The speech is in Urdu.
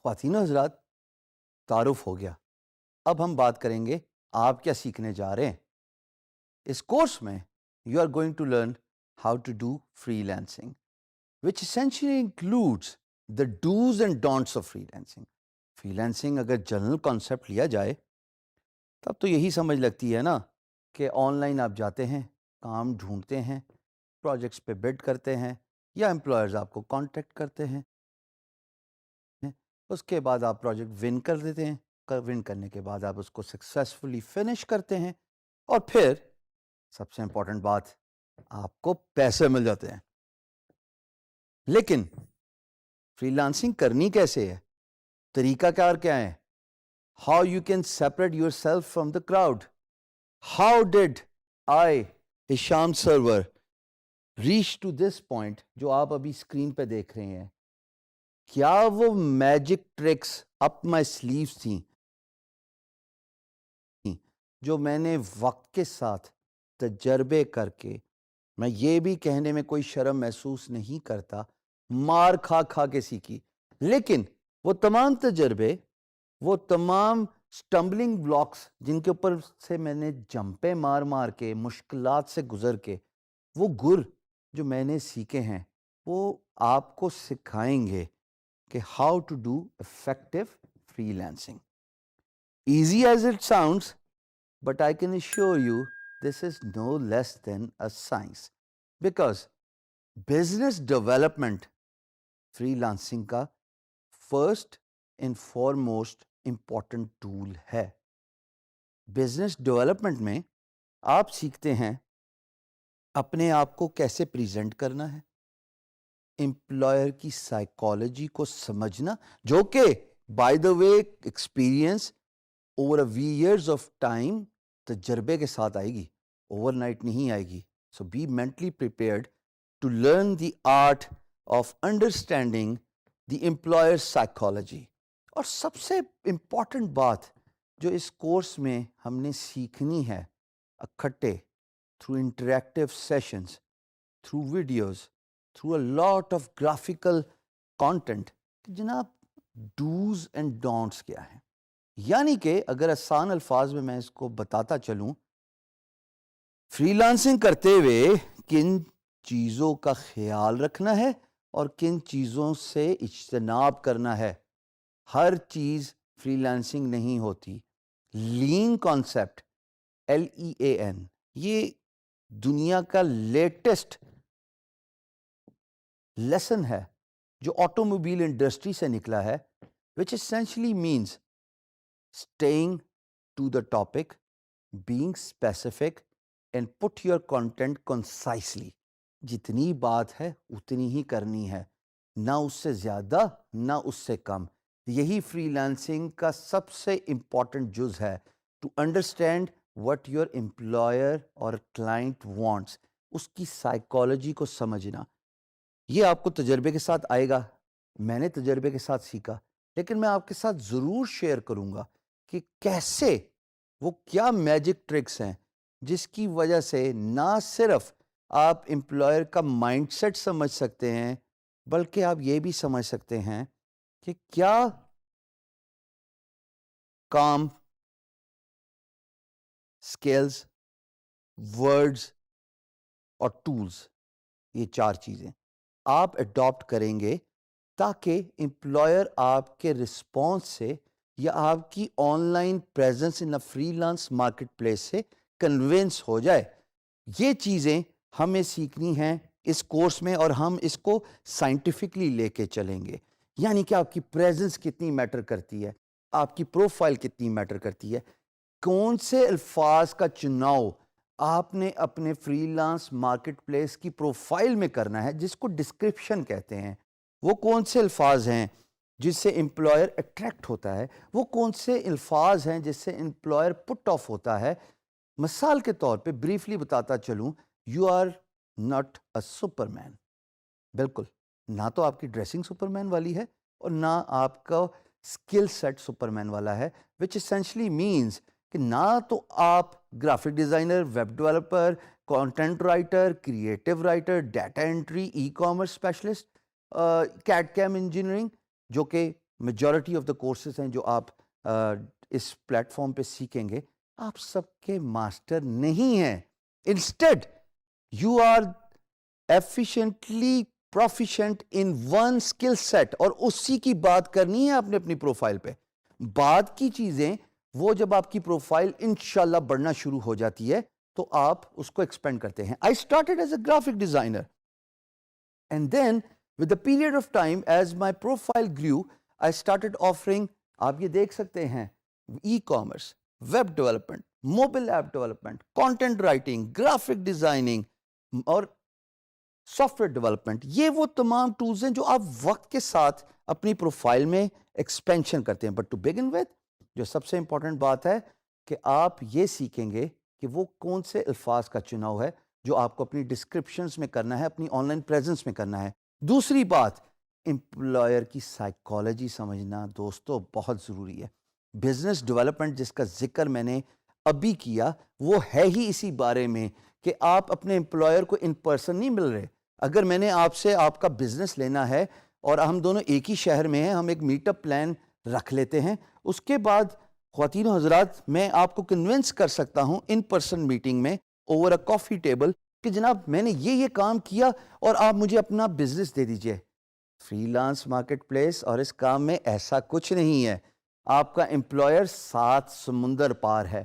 خواتین و حضرات، تعارف ہو گیا. اب ہم بات کریں گے آپ کیا سیکھنے جا رہے ہیں. اس کورس میں you are going to learn how to do freelancing which essentially includes the dos and don'ts of freelancing. Freelancing اگر جنرل کانسیپٹ لیا جائے تب تو یہی سمجھ لگتی ہے نا کہ آن لائن آپ جاتے ہیں، کام ڈھونڈتے ہیں، پروجیکٹس پہ بڈ کرتے ہیں یا امپلائرز آپ کو کانٹیکٹ کرتے ہیں، اس کے بعد آپ پروجیکٹ ون کر دیتے ہیں. ون کرنے کے بعد آپ اس کو سکسیسفلی فنش کرتے ہیں اور پھر سب سے امپورٹنٹ بات، آپ کو پیسے مل جاتے ہیں. لیکن فری لانسنگ کرنی کیسے ہے؟ طریقہ کار کیا ہے؟ How you can separate yourself from the crowd. How did I Hisham Sarwar reach to this point جو آپ ابھی اسکرین پہ دیکھ رہے ہیں؟ کیا وہ میجک ٹرکس اپ مائی سلیوز تھیں جو میں نے وقت کے ساتھ تجربے کر کے، میں یہ بھی کہنے میں کوئی شرم محسوس نہیں کرتا، مار کھا کھا کے سیکھی. لیکن وہ تمام تجربے، وہ تمام سٹمبلنگ بلاکس جن کے اوپر سے میں نے جمپیں مار مار کے، مشکلات سے گزر کے، وہ گر جو میں نے سیکھے ہیں، وہ آپ کو سکھائیں گے کہ how to do effective freelancing. Easy as it sounds, but I can assure you this is no less than a science, because business development freelancing کا first and foremost important tool ہے. بزنس ڈیولپمنٹ میں آپ سیکھتے ہیں اپنے آپ کو کیسے پریزنٹ کرنا ہے، امپلائر کی سائیکالوجی کو سمجھنا، جو کہ by the way experience over years of time تجربے کے ساتھ آئے گی، اوور نائٹ نہیں آئے گی. So be mentally prepared to learn the art of understanding the employer psychology. اور سب سے امپورٹنٹ بات جو اس کورس میں ہم نے سیکھنی ہے اکٹھے، through interactive sessions, through videos, through a lot of graphical content, جناب ڈوز اینڈ ڈونٹس کیا ہیں. یعنی کہ اگر آسان الفاظ میں اس کو بتاتا چلوں، فری لانسنگ کرتے ہوئے کن چیزوں کا خیال رکھنا ہے اور کن چیزوں سے اجتناب کرنا ہے. ہر چیز فری لانسنگ نہیں ہوتی. لین کانسیپٹ، LEAN، یہ دنیا کا لیٹسٹ لیسن ہے جو آٹو موبائل انڈسٹری سے نکلا ہے، which essentially means staying to the topic, being specific and put your content concisely. جتنی بات ہے اتنی ہی کرنی ہے، نہ اس سے زیادہ نہ اس سے کم. یہی فری لانسنگ کا سب سے امپورٹنٹ جز ہے، to understand what your employer اور client wants، اس کی سائیکالوجی کو سمجھنا. یہ آپ کو تجربے کے ساتھ آئے گا، میں نے تجربے کے ساتھ سیکھا، لیکن میں آپ کے ساتھ ضرور شیئر کروں گا کہ کیسے، وہ کیا میجک ٹرکس ہیں جس کی وجہ سے نہ صرف آپ امپلائر کا مائنڈ سیٹ سمجھ سکتے ہیں، بلکہ آپ یہ بھی سمجھ سکتے ہیں کہ کیا کام، اسکلز، ورڈز اور ٹولز، یہ چار چیزیں آپ اڈاپٹ کریں گے تاکہ امپلائر آپ کے رسپانس سے یا آپ کی on line presence in free lance market place سے کنونس ہو جائے. یہ چیزیں ہمیں سیکھنی ہیں اس کورس میں، اور ہم اس کو سائنٹیفکلی لے کے چلیں گے. یعنی کہ آپ کی پریزنس کتنی میٹر کرتی ہے، آپ کی پروفائل کتنی میٹر کرتی ہے، کون سے الفاظ کا چناؤ آپ نے اپنے فری لانس مارکیٹ پلیس کی پروفائل میں کرنا ہے، جس کو ڈسکرپشن کہتے ہیں. وہ کون سے الفاظ ہیں جس سے امپلائر اٹریکٹ ہوتا ہے، وہ کون سے الفاظ ہیں جس سے امپلائر پٹ آف ہوتا ہے. مثال کے طور پہ بریفلی بتاتا چلوں، you are not a super man. بالکل، نہ تو آپ کی ڈریسنگ سپر مین والی ہے اور نہ آپ کا اسکل سیٹ سپر مین والا ہے، وچ اسینشلی مینس کہ نہ تو آپ graphic designer, web developer, content writer, creative writer, data entry, e commerce specialist, CAD CAM engineering جو کہ میجورٹی آف دا کورسز ہیں جو آپ اس پلیٹ فارم پہ سیکھیں گے، آپ سب کے ماسٹر نہیں ہیں. Instead you are efficiently proficient in one skill set, اور اسی کی بات کرنی ہے آپ نے اپنی پروفائل پہ. بعد کی چیزیں وہ جب آپ کی پروفائل انشاءاللہ بڑھنا شروع ہو جاتی ہے تو آپ اس کو ایکسپینڈ کرتے ہیں. I started as a graphic designer and then with the period of time as my profile grew I started offering، آپ یہ دیکھ سکتے ہیں، e commerce, web development, mobile app development, content writing, graphic designing اور سافٹ ویئر ڈیولپمنٹ. یہ وہ تمام ٹولز ہیں جو آپ وقت کے ساتھ اپنی پروفائل میں ایکسپینشن کرتے ہیں. بٹ ٹو بگن ود، جو سب سے امپورٹنٹ بات ہے کہ آپ یہ سیکھیں گے کہ وہ کون سے الفاظ کا چناؤ ہے جو آپ کو اپنی ڈسکرپشنز میں کرنا ہے، اپنی آن لائن پریزنس میں کرنا ہے. دوسری بات، امپلائر کی سائیکالوجی سمجھنا دوستو بہت ضروری ہے. بزنس ڈیولپمنٹ جس کا ذکر میں نے ابھی کیا وہ ہے ہی اسی بارے میں کہ آپ اپنے امپلائر کو ان پرسن نہیں مل رہے. اگر میں نے آپ سے آپ کا بزنس لینا ہے اور ہم دونوں ایک ہی شہر میں ہیں، ہم ایک میٹ اپ پلان رکھ لیتے ہیں، اس کے بعد خواتین و حضرات میں آپ کو کنونس کر سکتا ہوں ان پرسن میٹنگ میں اوور اے کافی ٹیبل کہ جناب میں نے یہ کام کیا اور آپ مجھے اپنا بزنس دے دیجئے. فری لانس مارکیٹ پلیس اور اس کام میں ایسا کچھ نہیں ہے. آپ کا امپلائر 7 سمندر پار ہے.